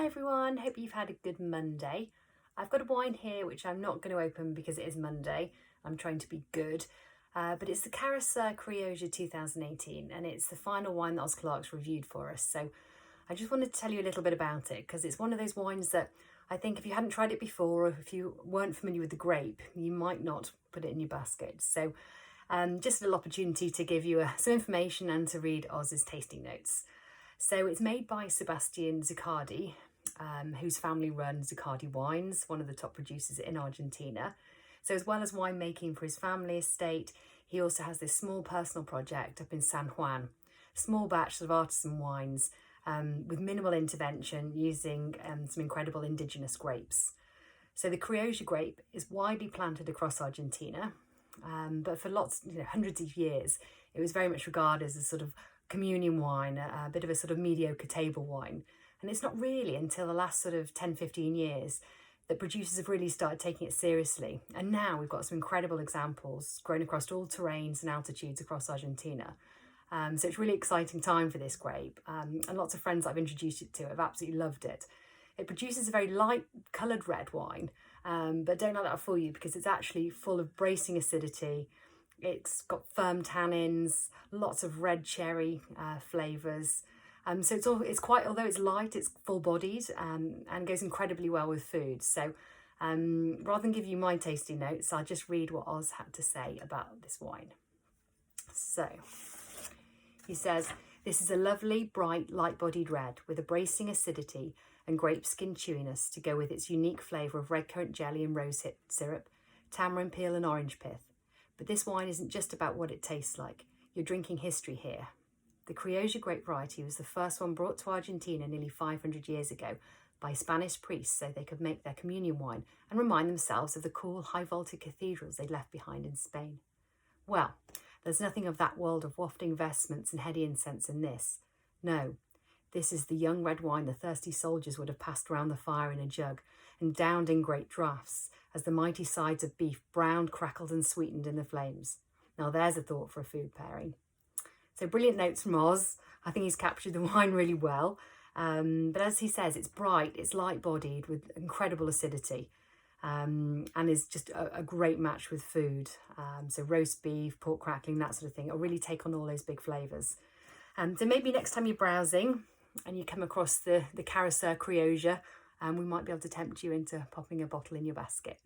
Hi everyone, hope you've had a good Monday. I've got a wine here which I'm not going to open because it is Monday. I'm trying to be good, but it's the Cara Sur Criolla 2018 and it's the final wine that Oz Clark's reviewed for us. So I just wanted to tell you a little bit about it because it's one of those wines that I think if you hadn't tried it before or if you weren't familiar with the grape, you might not put it in your basket. So just a little opportunity to give you some information and to read Oz's tasting notes. So it's made by Sebastian Zuccardi, whose family runs Zuccardi Wines, one of the top producers in Argentina. So as well as winemaking for his family estate, he also has this small personal project up in San Juan, small batch of artisan wines with minimal intervention using some incredible indigenous grapes. So the Criolla grape is widely planted across Argentina, but for hundreds of years, it was very much regarded as a sort of communion wine, a bit of a sort of mediocre table wine. And it's not really until the last sort of 10-15 years that producers have really started taking it seriously. And now we've got some incredible examples grown across all terrains and altitudes across Argentina. So it's a really exciting time for this grape. And lots of friends I've introduced it to have absolutely loved it. It produces a very light coloured red wine, but don't let that fool you because it's actually full of bracing acidity. It's got firm tannins, lots of red cherry flavours. So it's quite, although it's light, it's full-bodied and goes incredibly well with food. So rather than give you my tasting notes, I'll just read what Oz had to say about this wine. So he says, this is a lovely, bright, light-bodied red with a bracing acidity and grape skin chewiness to go with its unique flavour of red currant jelly and rosehip syrup, tamarind peel and orange pith. But this wine isn't just about what it tastes like. You're drinking history here. The Criolla grape variety was the first one brought to Argentina nearly 500 years ago by Spanish priests so they could make their communion wine and remind themselves of the cool, high-vaulted cathedrals they'd left behind in Spain. Well, there's nothing of that world of wafting vestments and heady incense in this. No, this is the young red wine the thirsty soldiers would have passed around the fire in a jug and downed in great draughts as the mighty sides of beef browned, crackled and sweetened in the flames. Now there's a thought for a food pairing. So brilliant notes from Oz. I think he's captured the wine really well. But as he says, it's bright, it's light-bodied with incredible acidity and is just a great match with food. So roast beef, pork crackling, that sort of thing. It'll really take on all those big flavours. So maybe next time you're browsing and you come across the Cara Sur Criolla, we might be able to tempt you into popping a bottle in your basket.